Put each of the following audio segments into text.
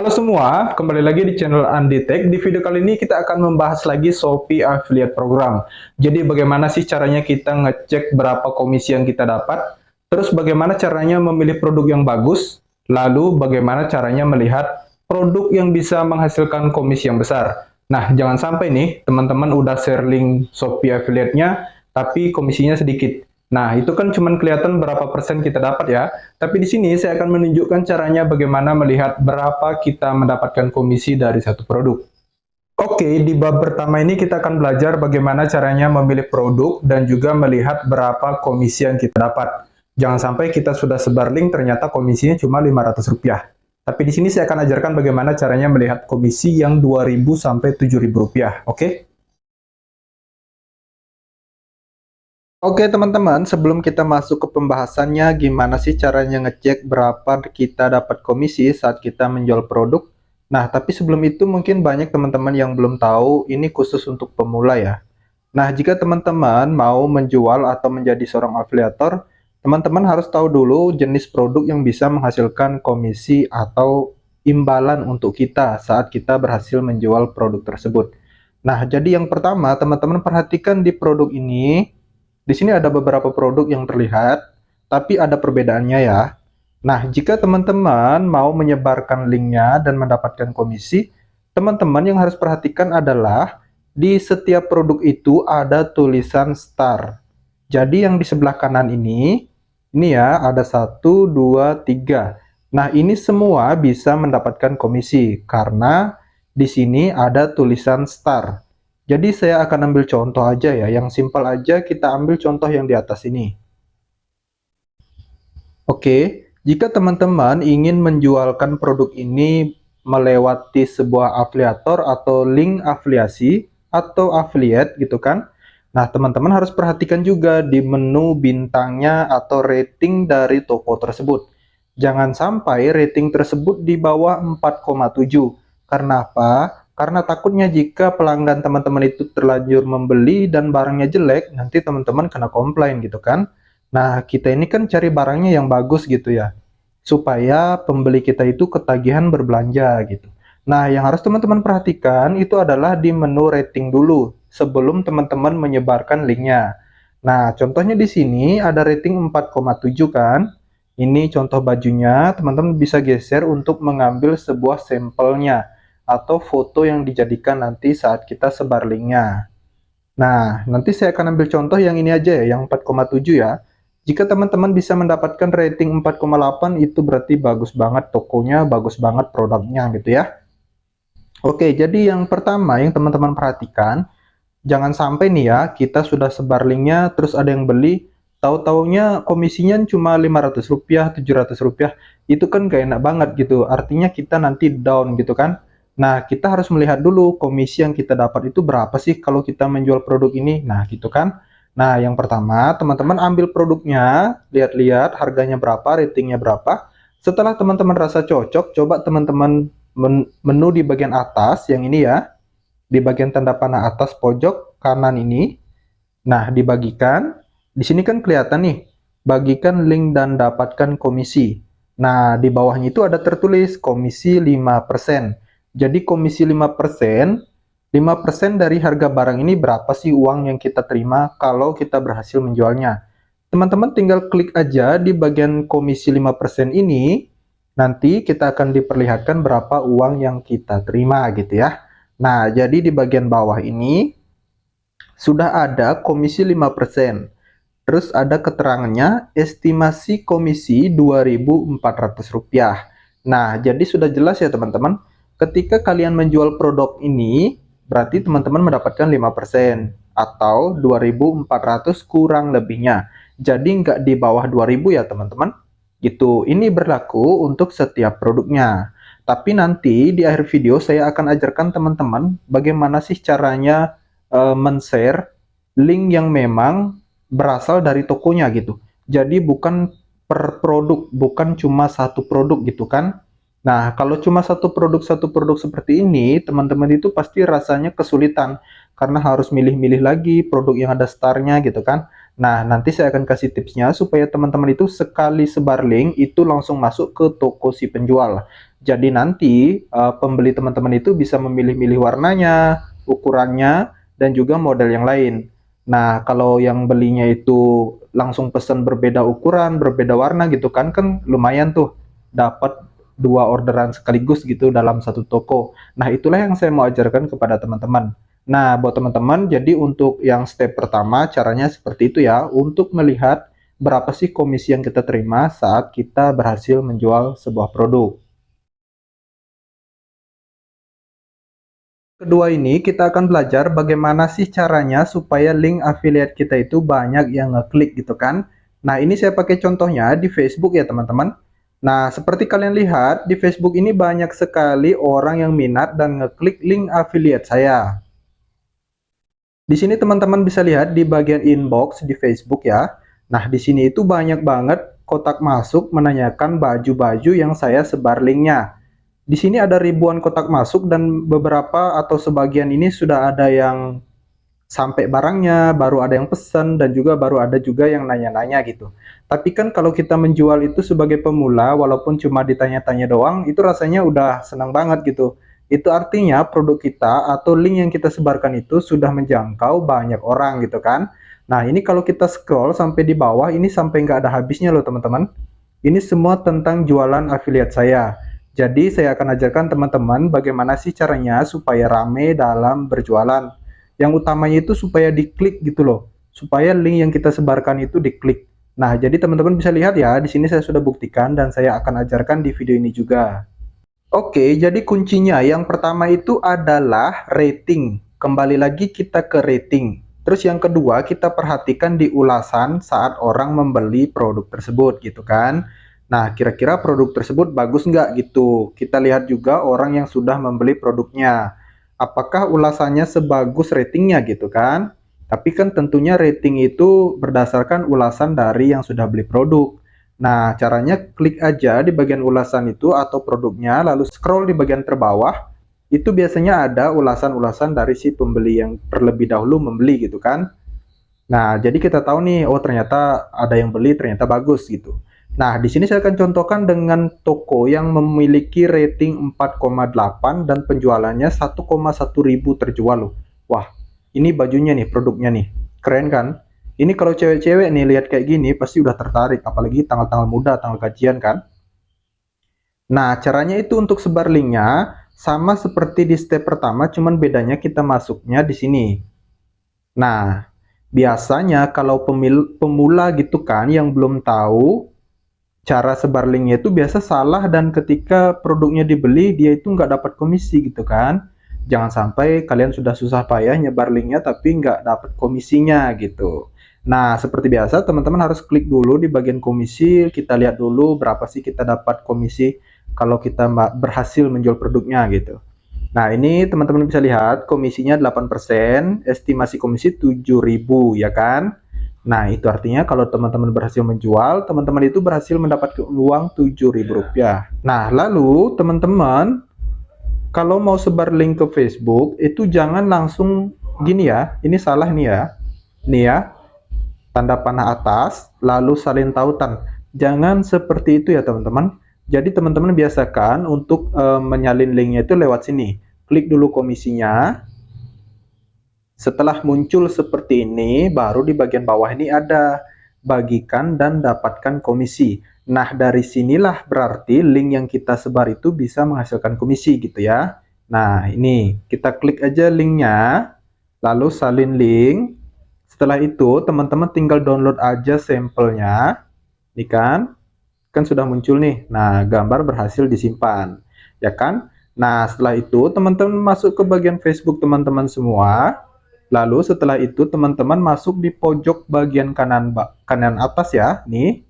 Halo semua, kembali lagi di channel Andi Tech. Di video kali ini kita akan membahas lagi Shopee Affiliate Program. Jadi bagaimana sih caranya kita ngecek berapa komisi yang kita dapat, terus bagaimana caranya memilih produk yang bagus, lalu bagaimana caranya melihat produk yang bisa menghasilkan komisi yang besar. Nah, jangan sampai nih teman-teman udah share link Shopee Affiliate-nya, tapi komisinya sedikit. Nah, itu kan cuma kelihatan berapa persen kita dapat ya. Tapi di sini saya akan menunjukkan caranya bagaimana melihat berapa kita mendapatkan komisi dari satu produk. Oke, di bab pertama ini kita akan belajar bagaimana caranya memilih produk dan juga melihat berapa komisi yang kita dapat. Jangan sampai kita sudah sebar link ternyata komisinya cuma Rp500. Tapi di sini saya akan ajarkan bagaimana caranya melihat komisi yang Rp2.000 sampai Rp7.000. Oke? Oke teman-teman, sebelum kita masuk ke pembahasannya, gimana sih caranya ngecek berapa kita dapat komisi saat kita menjual produk? Nah, tapi sebelum itu mungkin banyak teman-teman yang belum tahu, ini khusus untuk pemula ya. Nah, jika teman-teman mau menjual atau menjadi seorang afiliator, teman-teman harus tahu dulu jenis produk yang bisa menghasilkan komisi atau imbalan untuk kita saat kita berhasil menjual produk tersebut. Nah, jadi yang pertama, teman-teman perhatikan di produk ini. Di sini ada beberapa produk yang terlihat, tapi ada perbedaannya ya. Nah, jika teman-teman mau menyebarkan linknya dan mendapatkan komisi, teman-teman yang harus perhatikan adalah di setiap produk itu ada tulisan star. Jadi yang di sebelah kanan ini ya ada 1, 2, 3. Nah, ini semua bisa mendapatkan komisi karena di sini ada tulisan star. Jadi saya akan ambil contoh aja ya, yang simpel aja kita ambil contoh yang di atas ini. Oke, jika teman-teman ingin menjualkan produk ini melewati sebuah afiliator atau link afiliasi atau affiliate gitu kan. Nah, teman-teman harus perhatikan juga di menu bintangnya atau rating dari toko tersebut. Jangan sampai rating tersebut di bawah 4,7. Karena apa? Karena takutnya jika pelanggan teman-teman itu terlanjur membeli dan barangnya jelek, nanti teman-teman kena komplain gitu kan. Nah, kita ini kan cari barangnya yang bagus gitu ya, supaya pembeli kita itu ketagihan berbelanja gitu. Nah, yang harus teman-teman perhatikan itu adalah di menu rating dulu, sebelum teman-teman menyebarkan linknya. Nah, contohnya di sini ada rating 4,7 kan. Ini contoh bajunya, teman-teman bisa geser untuk mengambil sebuah sampelnya atau foto yang dijadikan nanti saat kita sebar linknya. Nah, nanti saya akan ambil contoh yang ini aja ya, yang 4,7 ya. Jika teman-teman bisa mendapatkan rating 4,8 itu berarti bagus banget tokonya, bagus banget produknya gitu ya. Oke, jadi yang pertama yang teman-teman perhatikan, jangan sampai nih ya, kita sudah sebar linknya, terus ada yang beli, tahu-taunya komisinya cuma Rp500, Rp700, itu kan gak enak banget gitu, artinya kita nanti down gitu kan. Nah, kita harus melihat dulu komisi yang kita dapat itu berapa sih kalau kita menjual produk ini, nah gitu kan. Nah, yang pertama, teman-teman ambil produknya, lihat-lihat harganya berapa, ratingnya berapa. Setelah teman-teman rasa cocok, coba teman-teman menu di bagian atas, yang ini ya, di bagian tanda panah atas pojok kanan ini. Nah, dibagikan. Di sini kan kelihatan nih, bagikan link dan dapatkan komisi. Nah, di bawahnya itu ada tertulis komisi 5%. Jadi komisi 5%, 5% dari harga barang ini berapa sih uang yang kita terima kalau kita berhasil menjualnya. Teman-teman tinggal klik aja di bagian komisi 5% ini, nanti kita akan diperlihatkan berapa uang yang kita terima gitu ya. Nah, jadi di bagian bawah ini sudah ada komisi 5%. Terus ada keterangannya estimasi komisi Rp2.400. Nah, jadi sudah jelas ya teman-teman. Ketika kalian menjual produk ini, berarti teman-teman mendapatkan 5% atau 2.400 kurang lebihnya. Jadi nggak di bawah 2.000 ya teman-teman. Gitu. Ini berlaku untuk setiap produknya. Tapi nanti di akhir video saya akan ajarkan teman-teman bagaimana sih caranya men-share link yang memang berasal dari tokonya gitu. Jadi bukan per produk, bukan cuma satu produk gitu kan. Nah, kalau cuma satu produk seperti ini, teman-teman itu pasti rasanya kesulitan karena harus milih-milih lagi produk yang ada starnya gitu kan. Nah, nanti saya akan kasih tipsnya supaya teman-teman itu sekali sebar link itu langsung masuk ke toko si penjual. Jadi nanti pembeli teman-teman itu bisa memilih-milih warnanya, ukurannya, dan juga model yang lain. Nah, kalau yang belinya itu langsung pesan berbeda ukuran, berbeda warna gitu kan lumayan tuh dapat dua orderan sekaligus gitu dalam satu toko. Nah, itulah yang saya mau ajarkan kepada teman-teman. Nah, buat teman-teman, jadi untuk yang step pertama, caranya seperti itu ya, untuk melihat berapa sih komisi yang kita terima saat kita berhasil menjual sebuah produk. Kedua ini, kita akan belajar bagaimana sih caranya supaya link affiliate kita itu banyak yang ngeklik gitu kan. Nah, ini saya pakai contohnya di Facebook ya teman-teman. Nah, seperti kalian lihat, di Facebook ini banyak sekali orang yang minat dan ngeklik link affiliate saya. Di sini teman-teman bisa lihat di bagian inbox di Facebook ya. Nah, di sini itu banyak banget kotak masuk menanyakan baju-baju yang saya sebar linknya. Di sini ada ribuan kotak masuk dan beberapa atau sebagian ini sudah ada yang sampai barangnya, baru ada yang pesan dan juga baru ada juga yang nanya-nanya gitu. Tapi kan kalau kita menjual itu sebagai pemula, walaupun cuma ditanya-tanya doang, itu rasanya udah senang banget gitu. Itu artinya produk kita atau link yang kita sebarkan itu sudah menjangkau banyak orang gitu kan. Nah, ini kalau kita scroll sampai di bawah, ini sampai nggak ada habisnya loh teman-teman. Ini semua tentang jualan affiliate saya. Jadi saya akan ajarkan teman-teman bagaimana sih caranya supaya rame dalam berjualan. Yang utamanya itu supaya diklik gitu loh. Supaya link yang kita sebarkan itu diklik. Nah, jadi teman-teman bisa lihat ya, di sini saya sudah buktikan dan saya akan ajarkan di video ini juga. Oke, jadi kuncinya yang pertama itu adalah rating. Kembali lagi kita ke rating. Terus yang kedua, kita perhatikan di ulasan saat orang membeli produk tersebut gitu kan. Nah, kira-kira produk tersebut bagus nggak gitu. Kita lihat juga orang yang sudah membeli produknya. Apakah ulasannya sebagus ratingnya gitu kan. Tapi kan tentunya rating itu berdasarkan ulasan dari yang sudah beli produk. Nah, caranya klik aja di bagian ulasan itu atau produknya, lalu scroll di bagian terbawah. Itu biasanya ada ulasan-ulasan dari si pembeli yang terlebih dahulu membeli gitu kan. Nah, jadi kita tahu nih, oh ternyata ada yang beli, ternyata bagus gitu. Nah, di sini saya akan contohkan dengan toko yang memiliki rating 4,8 dan penjualannya 1,1 ribu terjual loh. Wah, ini bajunya nih, produknya nih. Keren kan? Ini kalau cewek-cewek nih lihat kayak gini pasti udah tertarik, apalagi tanggal-tanggal muda, tanggal gajian kan. Nah, caranya itu untuk sebar linknya sama seperti di step pertama, cuman bedanya kita masuknya di sini. Nah, biasanya kalau pemula gitu kan yang belum tahu cara sebar linknya itu biasa salah dan ketika produknya dibeli dia itu nggak dapat komisi gitu kan. Jangan sampai kalian sudah susah payah nyebar linknya tapi nggak dapat komisinya gitu. Nah, seperti biasa teman-teman harus klik dulu di bagian komisi, kita lihat dulu berapa sih kita dapat komisi kalau kita berhasil menjual produknya gitu. Nah, ini teman-teman bisa lihat komisinya 8%, estimasi komisi 7.000 ya kan? Nah, itu artinya kalau teman-teman berhasil menjual, teman-teman itu berhasil mendapat uang Rp7.000. Nah, lalu teman-teman kalau mau sebar link ke Facebook itu jangan langsung gini ya. Ini salah nih ya. Nih ya, tanda panah atas lalu salin tautan. Jangan seperti itu ya, teman-teman. Jadi teman-teman biasakan untuk menyalin linknya itu lewat sini. Klik dulu komisinya. Setelah muncul seperti ini, baru di bagian bawah ini ada bagikan dan dapatkan komisi. Nah, dari sinilah berarti link yang kita sebar itu bisa menghasilkan komisi gitu ya. Nah, ini kita klik aja linknya, lalu salin link. Setelah itu, teman-teman tinggal download aja sampelnya. Ini kan sudah muncul nih. Nah, gambar berhasil disimpan, ya kan? Nah, setelah itu teman-teman masuk ke bagian Facebook teman-teman semua. Lalu setelah itu teman-teman masuk di pojok bagian kanan atas ya. Nih,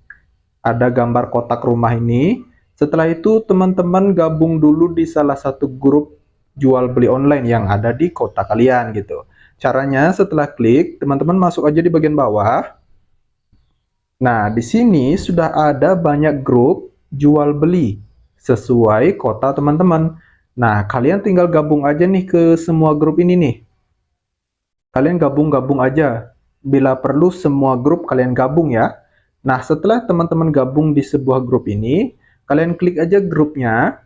ada gambar kotak rumah ini. Setelah itu teman-teman gabung dulu di salah satu grup jual beli online yang ada di kota kalian gitu. Caranya setelah klik, teman-teman masuk aja di bagian bawah. Nah, di sini sudah ada banyak grup jual beli. sesuai kota teman-teman. Nah, kalian tinggal gabung aja nih ke semua grup ini nih. Kalian gabung-gabung aja. Bila perlu semua grup kalian gabung ya. Nah, setelah teman-teman gabung di sebuah grup ini, kalian klik aja grupnya.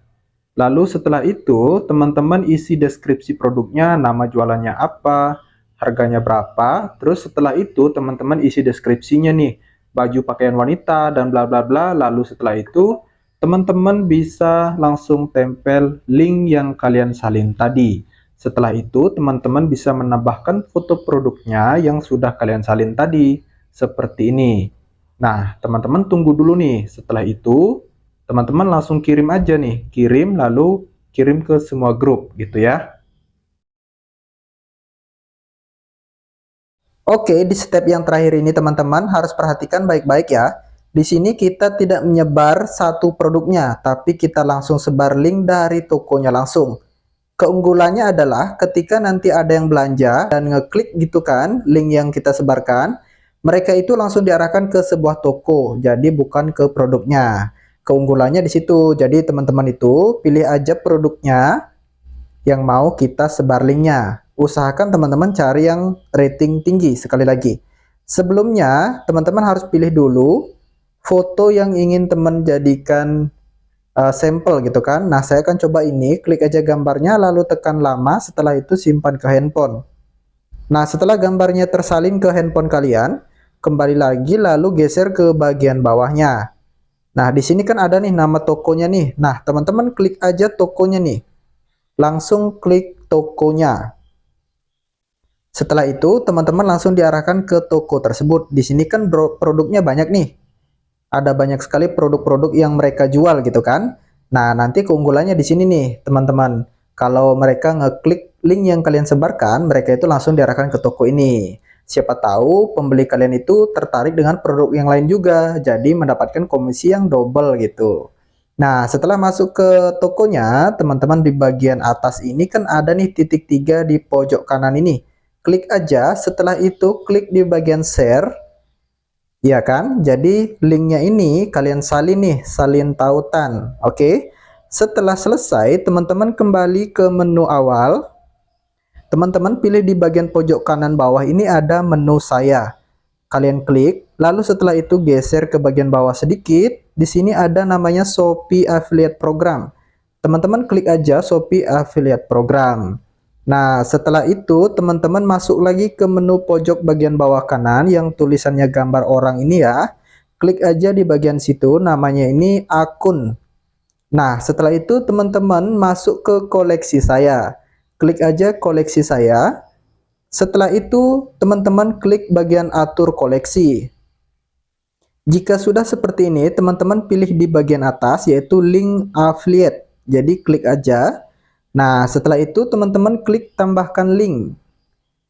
Lalu setelah itu, teman-teman isi deskripsi produknya, nama jualannya apa, harganya berapa. Terus setelah itu, teman-teman isi deskripsinya nih, baju pakaian wanita dan bla bla bla. Lalu setelah itu, teman-teman bisa langsung tempel link yang kalian salin tadi. Setelah itu, teman-teman bisa menambahkan foto produknya yang sudah kalian salin tadi, seperti ini. Nah, teman-teman tunggu dulu nih. Setelah itu, teman-teman langsung kirim aja nih. Kirim, lalu kirim ke semua grup, gitu ya. Oke, di step yang terakhir ini teman-teman harus perhatikan baik-baik ya. Di sini kita tidak menyebar satu produknya, tapi kita langsung sebar link dari tokonya langsung. Keunggulannya adalah ketika nanti ada yang belanja dan ngeklik gitu kan link yang kita sebarkan, mereka itu langsung diarahkan ke sebuah toko, jadi bukan ke produknya. Keunggulannya di situ. Jadi teman-teman itu pilih aja produknya yang mau kita sebar linknya. Usahakan teman-teman cari yang rating tinggi sekali lagi. Sebelumnya teman-teman harus pilih dulu foto yang ingin teman jadikan sampel gitu kan. Nah, saya akan coba ini, klik aja gambarnya lalu tekan lama, setelah itu simpan ke handphone. Nah, setelah gambarnya tersalin ke handphone kalian, kembali lagi lalu geser ke bagian bawahnya. Nah, di sini kan ada nih nama tokonya nih. Nah, teman-teman klik aja tokonya nih. Langsung klik tokonya. Setelah itu, teman-teman langsung diarahkan ke toko tersebut. Di sini kan produknya banyak nih. Ada banyak sekali produk-produk yang mereka jual gitu kan. Nah, nanti keunggulannya di sini nih, teman-teman. Kalau mereka ngeklik link yang kalian sebarkan, mereka itu langsung diarahkan ke toko ini. Siapa tahu pembeli kalian itu tertarik dengan produk yang lain juga, jadi mendapatkan komisi yang double gitu. Nah, setelah masuk ke tokonya, teman-teman di bagian atas ini kan ada nih titik 3 di pojok kanan ini. Klik aja, setelah itu klik di bagian share. Ya kan, jadi linknya ini kalian salin nih, salin tautan. Oke, setelah selesai teman-teman kembali ke menu awal. Teman-teman pilih di bagian pojok kanan bawah ini ada menu saya. Kalian klik, lalu setelah itu geser ke bagian bawah sedikit. Di sini ada namanya Shopee Affiliate Program. Teman-teman klik aja Shopee Affiliate Program. Nah, setelah itu teman-teman masuk lagi ke menu pojok bagian bawah kanan yang tulisannya gambar orang ini ya. Klik aja di bagian situ, namanya ini akun. Nah, setelah itu teman-teman masuk ke koleksi saya. Klik aja koleksi saya. Setelah itu teman-teman klik bagian atur koleksi. Jika sudah seperti ini, teman-teman pilih di bagian atas yaitu link affiliate. Jadi klik aja. Nah, setelah itu teman-teman klik tambahkan link.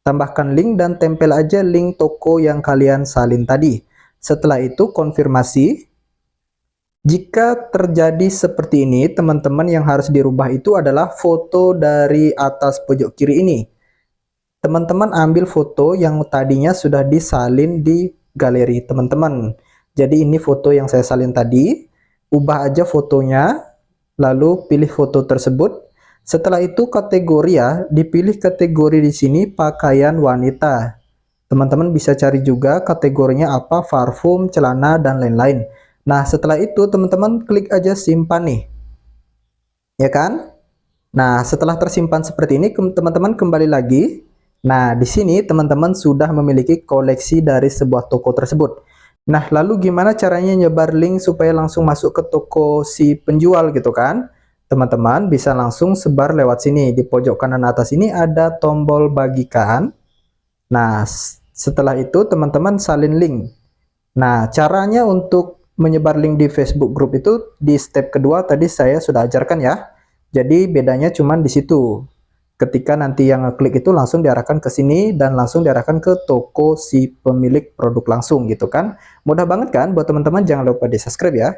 Tambahkan link dan tempel aja link toko yang kalian salin tadi. Setelah itu konfirmasi. Jika terjadi seperti ini, teman-teman yang harus dirubah itu adalah foto dari atas pojok kiri ini. Teman-teman ambil foto yang tadinya sudah disalin di galeri teman-teman. Jadi ini foto yang saya salin tadi. Ubah aja fotonya, lalu pilih foto tersebut. Setelah itu kategori ya, dipilih kategori di sini pakaian wanita. Teman-teman bisa cari juga kategorinya apa, parfum, celana, dan lain-lain. Nah, setelah itu teman-teman klik aja simpan nih. Ya kan? Nah, setelah tersimpan seperti ini, teman-teman kembali lagi. Nah, di sini teman-teman sudah memiliki koleksi dari sebuah toko tersebut. Nah, lalu gimana caranya nyebar link supaya langsung masuk ke toko si penjual gitu kan? Teman-teman bisa langsung sebar lewat sini. Di pojok kanan atas ini ada tombol bagikan. Nah, setelah itu teman-teman salin link. Nah, caranya untuk menyebar link di Facebook Group itu di step kedua tadi saya sudah ajarkan ya. Jadi bedanya cuma di situ. Ketika nanti yang ngeklik itu langsung diarahkan ke sini dan langsung diarahkan ke toko si pemilik produk langsung gitu kan. Mudah banget kan buat teman-teman, jangan lupa di subscribe ya.